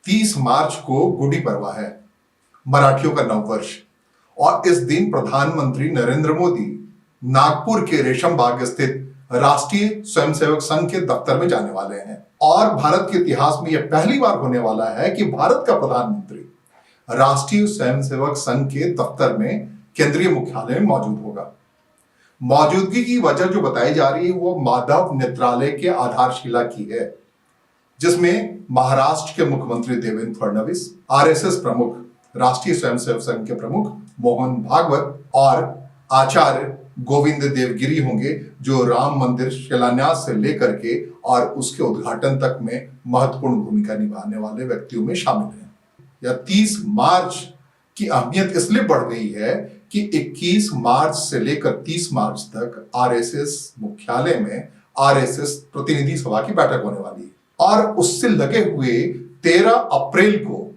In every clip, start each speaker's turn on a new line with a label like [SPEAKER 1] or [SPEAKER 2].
[SPEAKER 1] 30 मार्च को गुड़ी पड़वा है, मराठियों का नववर्ष। और इस दिन प्रधानमंत्री नरेंद्र मोदी नागपुर के रेशम बाग स्थित राष्ट्रीय स्वयंसेवक संघ के दफ्तर में जाने वाले हैं। और भारत के इतिहास में यह पहली बार होने वाला है कि भारत का प्रधानमंत्री राष्ट्रीय स्वयंसेवक संघ के दफ्तर में केंद्रीय मुख्यालय में मौजूद होगा। मौजूदगी की वजह जो बताई जा रही है वो माधव नेत्रालय के आधारशिला की है, जिसमें महाराष्ट्र के मुख्यमंत्री देवेंद्र फडणवीस, आरएसएस प्रमुख, राष्ट्रीय स्वयंसेवक संघ के प्रमुख मोहन भागवत और आचार्य गोविंद देवगिरी होंगे, जो राम मंदिर शिलान्यास से लेकर के और उसके उद्घाटन तक में महत्वपूर्ण भूमिका निभाने वाले व्यक्तियों में शामिल हैं। या 30 मार्च की अहमियत इसलिए बढ़ गई है कि 21 मार्च से लेकर 30 मार्च तक आरएसएस मुख्यालय में आरएसएस प्रतिनिधि सभा की बैठक होने वाली है। और उससे लगे हुए 13 अप्रैल को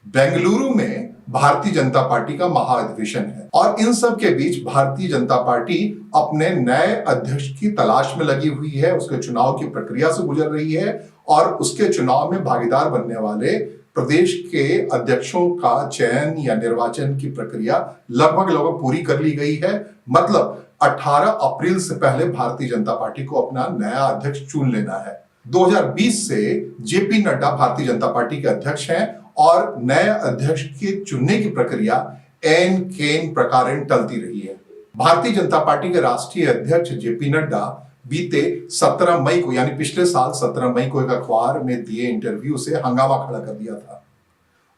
[SPEAKER 1] बेंगलुरु में भारतीय जनता पार्टी का महाअधिवेशन है। और इन सब के बीच भारतीय जनता पार्टी अपने नए अध्यक्ष की तलाश में लगी हुई है, उसके चुनाव की प्रक्रिया से गुजर रही है और उसके चुनाव में भागीदार बनने वाले प्रदेश के अध्यक्षों का चयन या निर्वाचन की प्रक्रिया लगभग पूरी कर ली गई है। मतलब 18 अप्रैल से पहले भारतीय जनता पार्टी को अपना नया अध्यक्ष चुन लेना है। 2020 से जेपी नड्डा भारतीय जनता पार्टी के अध्यक्ष हैं और नए अध्यक्ष के चुनने की प्रक्रिया एन केन प्रकारेण टलती रही है। भारतीय जनता पार्टी के राष्ट्रीय अध्यक्ष जेपी नड्डा बीते 17 मई को, यानी पिछले साल 17 मई को एक अखबार में दिए इंटरव्यू से हंगामा खड़ा कर दिया था।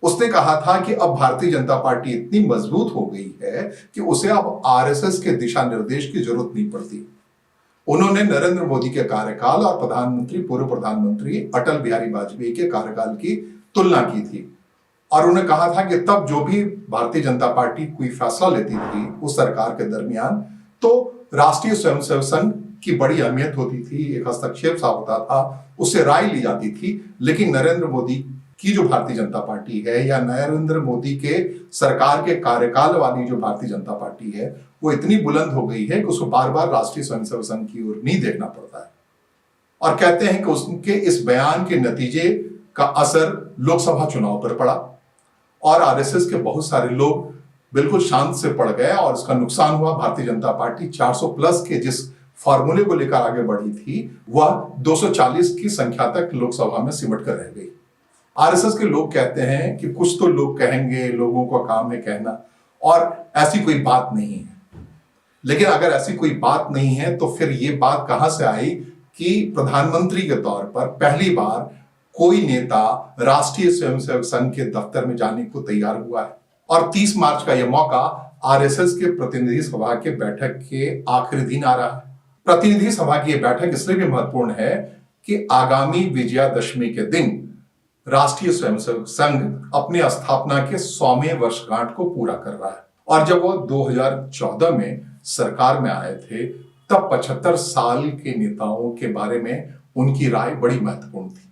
[SPEAKER 1] उसने कहा था कि अब भारतीय जनता पार्टी इतनी मजबूत हो गई है कि उसे अब आरएसएस के दिशा निर्देश की जरूरत नहीं पड़ती। उन्होंने नरेंद्र मोदी के कार्यकाल और पूर्व प्रधानमंत्री अटल बिहारी वाजपेयी के कार्यकाल की तुलना की थी और उन्होंने कहा था कि तब जो भी भारतीय जनता पार्टी कोई फैसला लेती थी उस सरकार के दरमियान, तो राष्ट्रीय स्वयंसेवक संघ की बड़ी अहमियत होती थी, एक हस्तक्षेप सा होता था, उससे राय ली जाती थी। लेकिन नरेंद्र मोदी की जो भारतीय जनता पार्टी है या नरेंद्र मोदी के सरकार के कार्यकाल वाली जो भारतीय जनता पार्टी है वो इतनी बुलंद हो गई है कि उसको बार बार राष्ट्रीय स्वयंसेवक संघ की ओर नहीं देखना पड़ता है। और कहते हैं कि उसके इस बयान के नतीजे का असर लोकसभा चुनाव पर पड़ा और आरएसएस के बहुत सारे लोग बिल्कुल शांत से पड़ गए और उसका नुकसान हुआ। भारतीय जनता पार्टी 400 प्लस के जिस फॉर्मूले को लेकर आगे बढ़ी थी वह 240 की संख्या तक लोकसभा में सिमट कर रह गई। आरएसएस के लोग कहते हैं कि कुछ तो लोग कहेंगे, लोगों का काम है कहना, और ऐसी कोई बात नहीं है। लेकिन अगर ऐसी कोई बात नहीं है तो फिर ये बात कहां से आई कि प्रधानमंत्री के तौर पर पहली बार कोई नेता राष्ट्रीय स्वयंसेवक संघ के दफ्तर में जाने को तैयार हुआ है। और 30 मार्च का यह मौका आरएसएस के प्रतिनिधि सभा के बैठक के आखिरी दिन आ रहा है। प्रतिनिधि सभा की यह बैठक इसलिए भी महत्वपूर्ण है कि आगामी विजयादशमी के दिन राष्ट्रीय स्वयंसेवक संघ अपनी स्थापना के 100वें वर्षगांठ को पूरा कर रहा है। और जब वो 2014 में सरकार में आए थे तब 75 साल के नेताओं के बारे में उनकी राय बड़ी महत्वपूर्ण थी।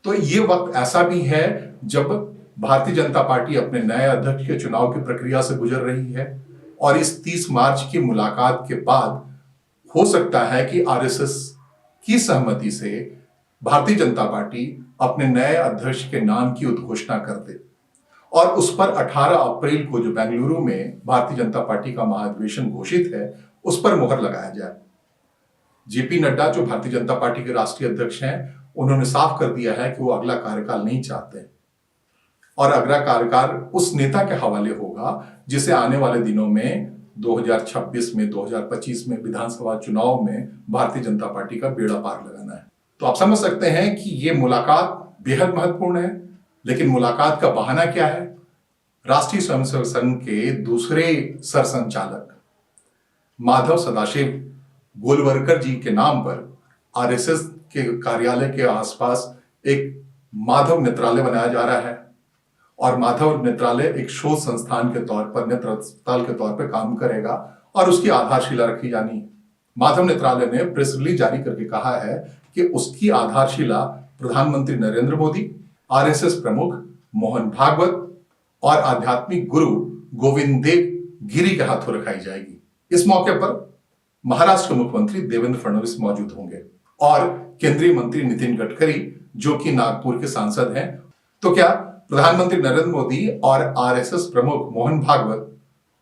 [SPEAKER 1] तो ये वक्त ऐसा भी है जब भारतीय जनता पार्टी अपने नए अध्यक्ष के चुनाव की प्रक्रिया से गुजर रही है और इस 30 मार्च की मुलाकात के बाद हो सकता है कि आरएसएस की सहमति से भारतीय जनता पार्टी अपने नए अध्यक्ष के नाम की उद्घोषणा कर दे और उस पर 18 अप्रैल को जो बेंगलुरु में भारतीय जनता पार्टी का महाअधिवेशन घोषित है उस पर मुहर लगाया जाए। जेपी नड्डा जो भारतीय जनता पार्टी के राष्ट्रीय अध्यक्ष हैं, उन्होंने साफ कर दिया है कि वो अगला कार्यकाल नहीं चाहते और अगला कार्यकाल उस नेता के हवाले होगा जिसे आने वाले दिनों में 2026 में 2025 में विधानसभा चुनाव में भारतीय जनता पार्टी का बेड़ा पार लगाना है। तो आप समझ सकते हैं कि ये मुलाकात बेहद महत्वपूर्ण है। लेकिन मुलाकात का बहाना क्या है? राष्ट्रीय स्वयंसेवक संघ के दूसरे सरसंचालक माधव सदाशिव गोलवरकर जी के नाम पर आरएसएस के कार्यालय के आसपास एक माधव नेत्रालय बनाया जा रहा है और माधव नेत्रालय एक शोध संस्थान के तौर पर, नेत्र अस्पताल के तौर पर काम करेगा और उसकी आधारशिला रखी जानी है। माधव नेत्रालय ने प्रेस रिलीज जारी करके कहा है कि उसकी आधारशिला प्रधानमंत्री नरेंद्र मोदी, आरएसएस प्रमुख मोहन भागवत और आध्यात्मिक गुरु गोविंद देव गिरी के हाथों रखाई जाएगी। इस मौके पर महाराष्ट्र के मुख्यमंत्री देवेंद्र फडणवीस मौजूद होंगे और केंद्रीय मंत्री नितिन गडकरी, जो कि नागपुर के सांसद हैं, तो क्या प्रधानमंत्री नरेंद्र मोदी और आरएसएस प्रमुख मोहन भागवत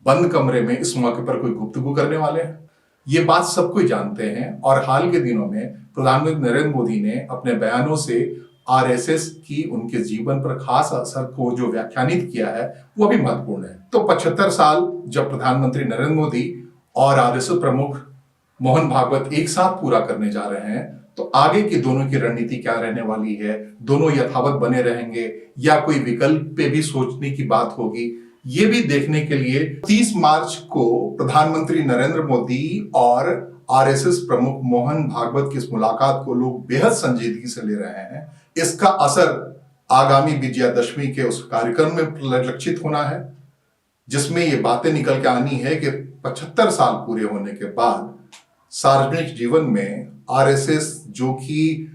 [SPEAKER 1] बंद कमरे में इस मौके पर कोई गुफ्तगू करने वाले हैं? ये बात सब कोई जानते हैं और हाल के दिनों में प्रधानमंत्री नरेंद्र मोदी ने अपने बयानों से आरएसएस की उनके जीवन पर खास असर को जो व्याख्यानित किया है वो भी महत्वपूर्ण है। तो 75 साल जब प्रधानमंत्री नरेंद्र मोदी और आरएसएस प्रमुख मोहन भागवत एक साथ पूरा करने जा रहे हैं, तो आगे की दोनों की रणनीति क्या रहने वाली है? दोनों यथावत बने रहेंगे या कोई विकल्प पे भी सोचने की बात होगी? ये भी देखने के लिए 30 मार्च को प्रधानमंत्री नरेंद्र मोदी और आरएसएस प्रमुख मोहन भागवत की इस मुलाकात को लोग बेहद संजीदगी से ले रहे हैं। इसका असर आगामी विजयादशमी के उस कार्यक्रम में परिलक्षित होना है जिसमें ये बातें निकल के आनी है कि 75 साल पूरे होने के बाद सार्वजनिक जीवन में आरएसएस, जो कि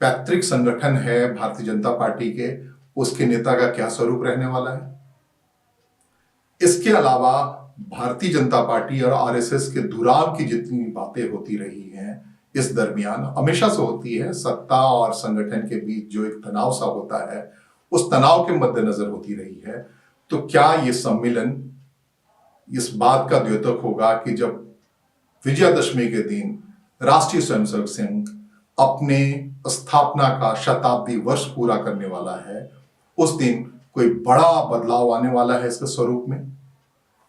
[SPEAKER 1] पैतृक संगठन है भारतीय जनता पार्टी के, उसके नेता का क्या स्वरूप रहने वाला है। इसके अलावा भारतीय जनता पार्टी और आरएसएस के दुराव की जितनी बातें होती रही हैं इस दरमियान, हमेशा से होती है, सत्ता और संगठन के बीच जो एक तनाव सा होता है उस तनाव के मद्देनजर होती रही है। तो क्या ये सम्मेलन इस बात का द्योतक होगा कि जब विजयादशमी के दिन राष्ट्रीय स्वयंसेवक संघ अपने स्थापना का शताब्दी वर्ष पूरा करने वाला है, उस दिन कोई बड़ा बदलाव आने वाला है इसके स्वरूप में?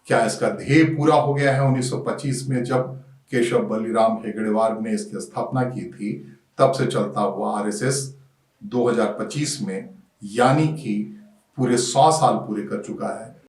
[SPEAKER 1] क्या इसका ध्येय पूरा हो गया है? 1925 में जब केशव बलिराम हेगड़ेवार ने इसकी स्थापना की थी, तब से चलता हुआ आरएसएस 2025 में यानी कि पूरे 100 साल पूरे कर चुका है।